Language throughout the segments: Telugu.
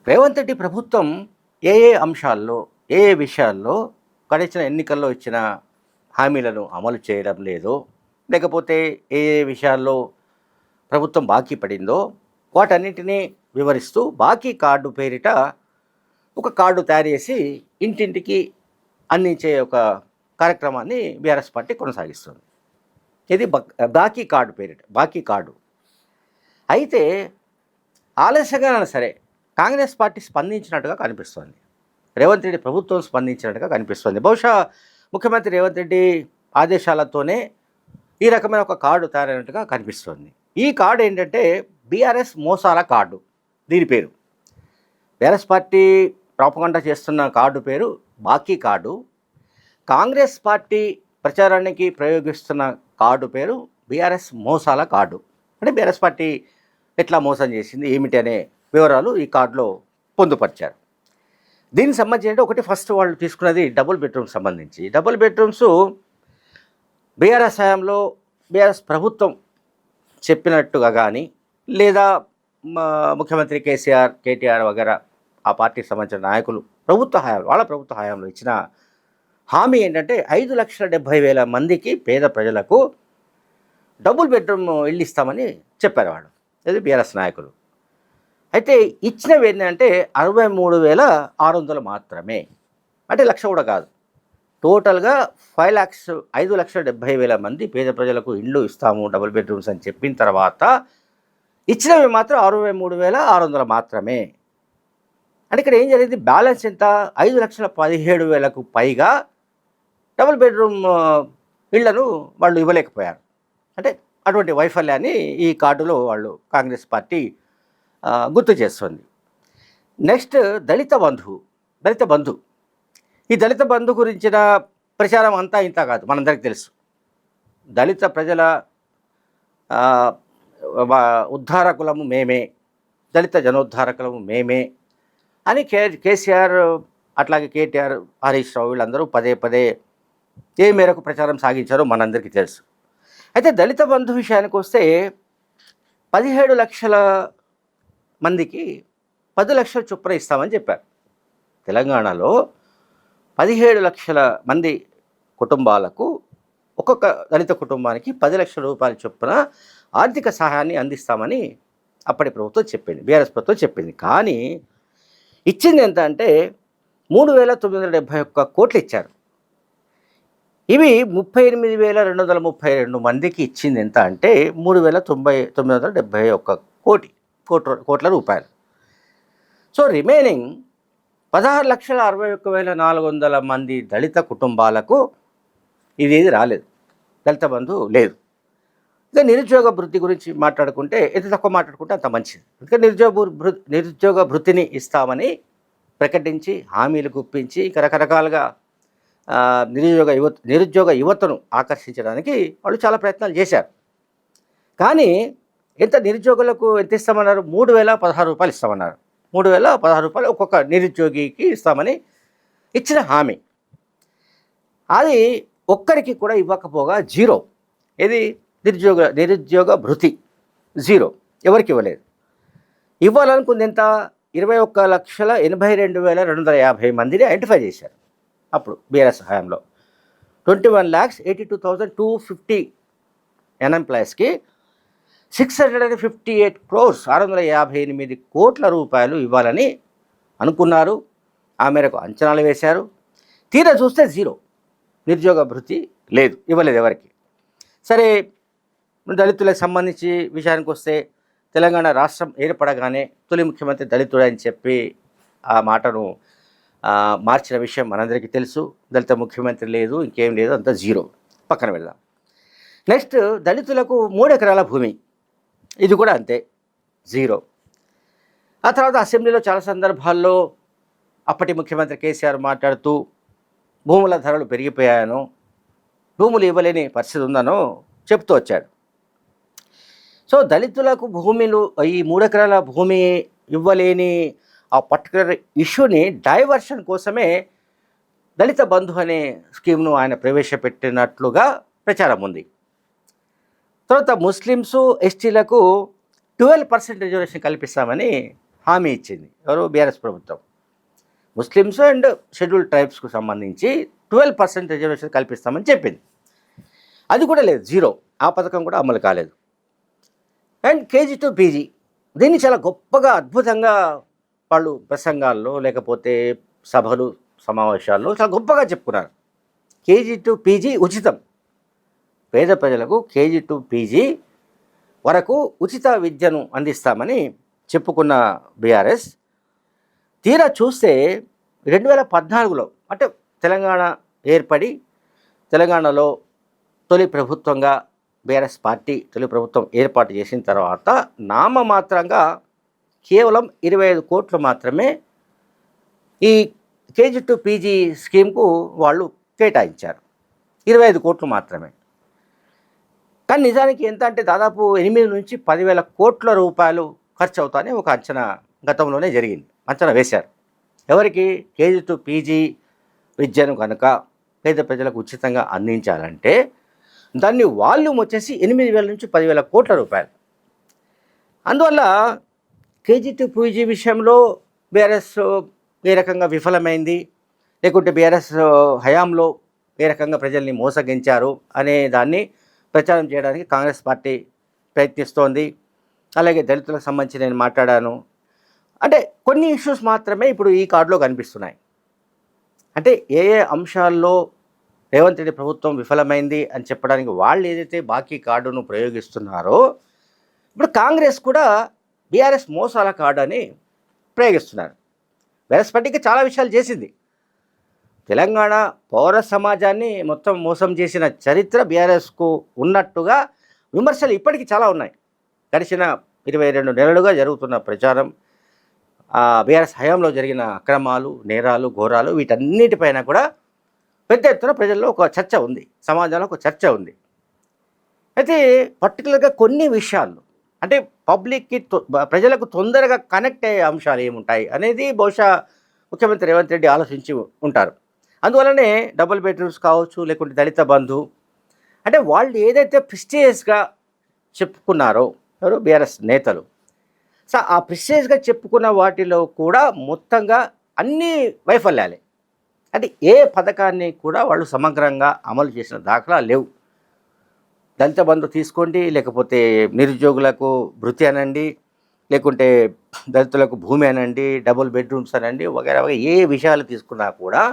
రేవంత్ రెడ్డి ప్రభుత్వం ఏ ఏ అంశాల్లో, ఏ ఏ విషయాల్లో గడిచిన ఎన్నికల్లో ఇచ్చిన హామీలను అమలు చేయడం లేదో, లేకపోతే ఏ ఏ విషయాల్లో ప్రభుత్వం బాకీ పడిందో వాటన్నిటినీ వివరిస్తూ బాకీ కార్డు పేరిట ఒక కార్డు తయారు చేసి ఇంటింటికి అందించే ఒక కార్యక్రమాన్ని బీఆర్ఎస్ పార్టీ కొనసాగిస్తుంది. ఇది బాకీ కార్డు పేరిట బాకీ కార్డు. అయితే ఆలస్యంగానైనా సరే కాంగ్రెస్ పార్టీ స్పందించినట్టుగా కనిపిస్తోంది. రేవంత్ రెడ్డి ప్రభుత్వం స్పందించినట్టుగా కనిపిస్తోంది. బహుశా ముఖ్యమంత్రి రేవంత్ రెడ్డి ఆదేశాలతోనే ఈ రకమైన ఒక కార్డు తయారైనట్టుగా కనిపిస్తోంది. ఈ కార్డు ఏంటంటే బీఆర్ఎస్ మోసాల కార్డు. దీని పేరు బీఆర్ఎస్ పార్టీ ప్రాపగండా చేస్తున్న కార్డు పేరు బాకీ కార్డు. కాంగ్రెస్ పార్టీ ప్రచారానికి ప్రయోగిస్తున్న కార్డు పేరు బీఆర్ఎస్ మోసాల కార్డు. అంటే బీఆర్ఎస్ పార్టీ ఎట్లా మోసం చేసింది ఏమిటి అనే వివరాలు ఈ కార్డులో పొందుపరిచారు. దీనికి సంబంధించి ఒకటి ఫస్ట్ వాళ్ళు తీసుకున్నది డబుల్ బెడ్రూమ్స్ సంబంధించి. డబుల్ బెడ్రూమ్స్ బీఆర్ఎస్ హయాంలో బీఆర్ఎస్ ప్రభుత్వం చెప్పినట్టుగా కానీ లేదా ముఖ్యమంత్రి కేటీఆర్ వగైరా ఆ పార్టీకి సంబంధించిన నాయకులు వాళ్ళ ప్రభుత్వ హయాంలో ఇచ్చిన హామీ ఏంటంటే 5,70,000 మందికి పేద ప్రజలకు డబుల్ బెడ్రూమ్ ఇల్లు ఇస్తామని చెప్పారు వాళ్ళు, ఇది బీఆర్ఎస్ నాయకులు. అయితే ఇచ్చినవి ఏంటంటే 63,600 మాత్రమే, అంటే లక్ష కూడా కాదు. టోటల్గా 5,70,000 మంది పేద ప్రజలకు ఇళ్ళు ఇస్తాము డబుల్ బెడ్రూమ్స్ అని చెప్పిన తర్వాత ఇచ్చినవి మాత్రం 63,600 మాత్రమే. అంటే ఇక్కడ ఏం జరిగింది, బ్యాలెన్స్ ఎంత, 5,17,000కు పైగా డబుల్ బెడ్రూమ్ ఇళ్లను వాళ్ళు ఇవ్వలేకపోయారు. అంటే అటువంటి వైఫల్యాన్ని ఈ కార్డులో వాళ్ళు కాంగ్రెస్ పార్టీ గుర్తు చేస్తుంది. నెక్స్ట్ దళిత బంధు. ఈ దళిత బంధు గురించిన ప్రచారం అంతా ఇంత కాదు, మనందరికీ తెలుసు. దళిత ప్రజల ఉద్ధారకులము మేమే, దళిత జనోద్ధారకులము మేమే అని కేసీఆర్ అట్లాగే కేటీఆర్, హరీష్ రావు వీళ్ళందరూ పదే పదే ఏ మేరకు ప్రచారం సాగించారో మనందరికీ తెలుసు. అయితే దళిత బంధు విషయానికి వస్తే 17 లక్షల మందికి 10 లక్షల చొప్పున ఇస్తామని చెప్పారు. తెలంగాణలో 17 లక్షల మంది కుటుంబాలకు ఒక్కొక్క దళిత కుటుంబానికి 10 లక్షల రూపాయల చొప్పున ఆర్థిక సహాయాన్ని అందిస్తామని అప్పటి ప్రభుత్వం చెప్పింది, బీఆర్ఎస్ ప్రభుత్వం చెప్పింది. కానీ ఇచ్చింది ఎంత అంటే 3,971 కోట్లు ఇచ్చారు. ఇవి 38,232 మందికి ఇచ్చింది ఎంత అంటే 3,971 కోట్ల రూపాయలు. సో రిమైనింగ్ 16,61,400 మంది దళిత కుటుంబాలకు ఇదేది రాలేదు, దళిత బంధు లేదు. ఇక నిరుద్యోగ భృతి గురించి మాట్లాడుకుంటే ఎంత తక్కువ మాట్లాడుకుంటే అంత మంచిది. ఎందుకంటే నిరుద్యోగ భృతిని ఇస్తామని ప్రకటించి హామీలు గుప్పించి ఇక రకరకాలుగా నిరుద్యోగ యువతను ఆకర్షించడానికి వాళ్ళు చాలా ప్రయత్నాలు చేశారు. కానీ నిరుద్యోగులకు ఎంత ఇస్తామన్నారు, 3,016 రూపాయలు ఇస్తామన్నారు. 3,016 రూపాయలు ఒక్కొక్క నిరుద్యోగికి ఇస్తామని ఇచ్చిన హామీ, అది ఒక్కరికి కూడా ఇవ్వకపోగా జీరో. ఇది నిరుద్యోగ భృతి జీరో, ఎవరికి ఇవ్వలేదు. ఇవ్వాలనుకుంది ఎంత, 21,82,250 మందిని ఐడెంటిఫై చేశారు అప్పుడు బీఆర్ఎస్ హయాంలో. 21,82,250 అన్ఎంప్లాయీస్కి 658 crores 658 కోట్ల రూపాయలు ఇవ్వాలని అనుకున్నారు. ఆ మేరకు అంచనాలు వేశారు. తీరా చూస్తే జీరో, నిరుద్యోగ భృతి లేదు, ఇవ్వలేదు ఎవరికి. సరే, దళితులకు సంబంధించి విషయానికి వస్తే తెలంగాణ రాష్ట్రం ఏర్పడగానే తొలి ముఖ్యమంత్రి దళితుడు అని చెప్పి ఆ మాటను మార్చిన విషయం మనందరికీ తెలుసు. దళిత ముఖ్యమంత్రి లేదు, ఇంకేం లేదు, అంతా జీరో. పక్కన వెళ్దాం. నెక్స్ట్ దళితులకు 3 ఎకరాల భూమి, ఇది కూడా అంతే, జీరో. ఆ తర్వాత అసెంబ్లీలో చాలా సందర్భాల్లో అప్పటి ముఖ్యమంత్రి కేసీఆర్ మాట్లాడుతూ భూముల ధరలు పెరిగిపోయాయనో, భూములు ఇవ్వలేని పరిస్థితి ఉందనో చెప్తూ వచ్చాడు. సో దళితులకు భూములు, ఈ 3 ఎకరాల భూమి ఇవ్వలేని ఆ పర్టికులర్ ఇష్యూని డైవర్షన్ కోసమే దళిత బంధు అనే స్కీమ్ను ఆయన ప్రవేశపెట్టినట్లుగా ప్రచారం ఉంది. తర్వాత ముస్లిమ్స్, ఎస్టీలకు 12% రిజర్వేషన్ కల్పిస్తామని హామీ ఇచ్చింది. ఎవరు? బీఆర్ఎస్ ప్రభుత్వం. ముస్లిమ్స్ అండ్ షెడ్యూల్డ్ ట్రైబ్స్కు సంబంధించి 12% రిజర్వేషన్ కల్పిస్తామని చెప్పింది. అది కూడా లేదు, జీరో. ఆ పథకం కూడా అమలు కాలేదు. అండ్ కేజీ టు పీజీ, దీన్ని చాలా గొప్పగా అద్భుతంగా వాళ్ళు ప్రసంగాల్లో లేకపోతే సభలు సమావేశాల్లో చాలా గొప్పగా చెప్పుకున్నారు. కేజీ టు పీజీ ఉచితం, పేద ప్రజలకు కేజీ టు పీజీ వరకు ఉచిత విద్యను అందిస్తామని చెప్పుకున్న బీఆర్ఎస్ తీరా చూస్తే 2014లో అంటే తెలంగాణ ఏర్పడి తెలంగాణలో తొలి ప్రభుత్వంగా బీఆర్ఎస్ పార్టీ తొలి ప్రభుత్వం ఏర్పాటు చేసిన తర్వాత నామమాత్రంగా కేవలం 25 కోట్లు మాత్రమే ఈ కేజీ టు పీజీ స్కీమ్కు వాళ్ళు కేటాయించారు. 25 కోట్లు మాత్రమే. కానీ నిజానికి ఎంత అంటే దాదాపు 8 నుంచి 10,000 కోట్ల రూపాయలు ఖర్చు అవుతానే ఒక అంచనా గతంలోనే జరిగింది. అంచనా వేశారు. ఎవరికి? కేజీ టు పీజీ విద్యను కనుక పేద ప్రజలకు ఉచితంగా అందించాలంటే దాన్ని వాల్యూమ్ వచ్చేసి 8,000 నుంచి 10,000 కోట్ల రూపాయలు. అందువల్ల కేజీ టు పీజీ విషయంలో బీఆర్ఎస్ ఏ రకంగా విఫలమైంది, లేకుంటే బీఆర్ఎస్ హయాంలో ఏ రకంగా ప్రజల్ని మోసగించారు అనే దాన్ని ప్రచారం చేయడానికి కాంగ్రెస్ పార్టీ ప్రయత్నిస్తోంది. అలాగే దళితులకు సంబంధించి నేను మాట్లాడాను. అంటే కొన్ని ఇష్యూస్ మాత్రమే ఇప్పుడు ఈ కార్డులో కనిపిస్తున్నాయి. అంటే ఏ ఏ అంశాల్లో రేవంత్ రెడ్డి ప్రభుత్వం విఫలమైంది అని చెప్పడానికి వాళ్ళు ఏదైతే బాకీ కార్డును ప్రయోగిస్తున్నారో ఇప్పుడు కాంగ్రెస్ కూడా బీఆర్ఎస్ మోసాల కార్డు అని ప్రయోగిస్తున్నారు. బీఆర్ఎస్ పార్టీకి చాలా విషయాలు చేసింది. తెలంగాణ పౌర సమాజాన్ని మొత్తం మోసం చేసిన చరిత్ర బీఆర్ఎస్కు ఉన్నట్టుగా విమర్శలు ఇప్పటికీ చాలా ఉన్నాయి. గడిచిన 22 నెలలుగా జరుగుతున్న ప్రచారం, బీఆర్ఎస్ హయాంలో జరిగిన అక్రమాలు, నేరాలు, ఘోరాలు వీటన్నిటిపైన కూడా పెద్ద ఎత్తున ప్రజల్లో ఒక చర్చ ఉంది, సమాజంలో ఒక చర్చ ఉంది. అయితే పర్టికులర్గా కొన్ని విషయాలు అంటే పబ్లిక్కి ప్రజలకు తొందరగా కనెక్ట్ అయ్యే అంశాలు ఏముంటాయి అనేది బహుశా ముఖ్యమంత్రి రేవంత్ రెడ్డి ఆలోచించి ఉంటారు. అందువల్లనే డబుల్ బెడ్రూమ్స్ కావచ్చు, లేకుంటే దళిత బంధు, అంటే వాళ్ళు ఏదైతే ప్రెస్టీజియస్గా చెప్పుకున్నారో ఎవరు? బీఆర్ఎస్ నేతలు. సో ఆ ప్రెస్టీజియస్గా చెప్పుకున్న వాటిలో కూడా మొత్తంగా అన్ని వైఫల్యాలే. అంటే ఏ పథకాన్ని కూడా వాళ్ళు సమగ్రంగా అమలు చేసిన దాఖలా లేవు. దళిత బంధు తీసుకోండి, లేకపోతే నిరుద్యోగులకు భృతి అనండి, లేకుంటే దళితులకు భూమి అనండి, డబుల్ బెడ్రూమ్స్ అనండి, వగైరా ఏ విషయాలు తీసుకున్నా కూడా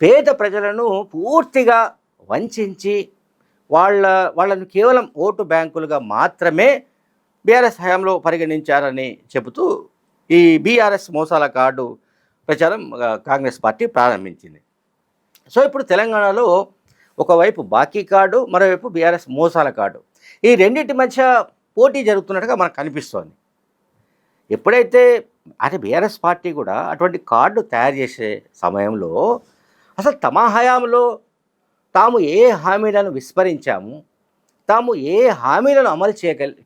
పేద ప్రజలను పూర్తిగా వంచి వాళ్ళను కేవలం ఓటు బ్యాంకులుగా మాత్రమే బీఆర్ఎస్ హయాంలో పరిగణించారని చెబుతూ ఈ బీఆర్ఎస్ మోసాల కార్డు ప్రచారం కాంగ్రెస్ పార్టీ ప్రారంభించింది. సో ఇప్పుడు తెలంగాణలో ఒకవైపు బాకీ కార్డు, మరోవైపు బీఆర్ఎస్ మోసాల కార్డు, ఈ రెండింటి మధ్య పోటీ జరుగుతున్నట్టుగా మనకు కనిపిస్తోంది. ఎప్పుడైతే అంటే బీఆర్ఎస్ పార్టీ కూడా అటువంటి కార్డు తయారు చేసే సమయంలో అసలు తమ హయాంలో తాము ఏ హామీలను విస్మరించాము, తాము ఏ హామీలను అమలు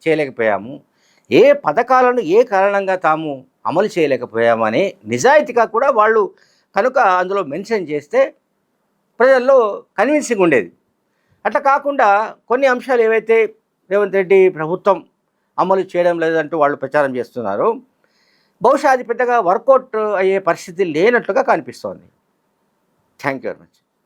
చేయలేకపోయాము, ఏ పథకాలను ఏ కారణంగా తాము అమలు చేయలేకపోయామని నిజాయితీగా కూడా వాళ్ళు కనుక అందులో మెన్షన్ చేస్తే ప్రజల్లో కన్విన్సింగ్ ఉండేది. అట్లా కాకుండా కొన్ని అంశాలు ఏవైతే రేవంత్ రెడ్డి ప్రభుత్వం అమలు చేయడం లేదంటూ వాళ్ళు ప్రచారం చేస్తున్నారో బహుశా అది పెద్దగా వర్కౌట్ అయ్యే పరిస్థితి లేనట్లుగా కనిపిస్తోంది. Thank you very much.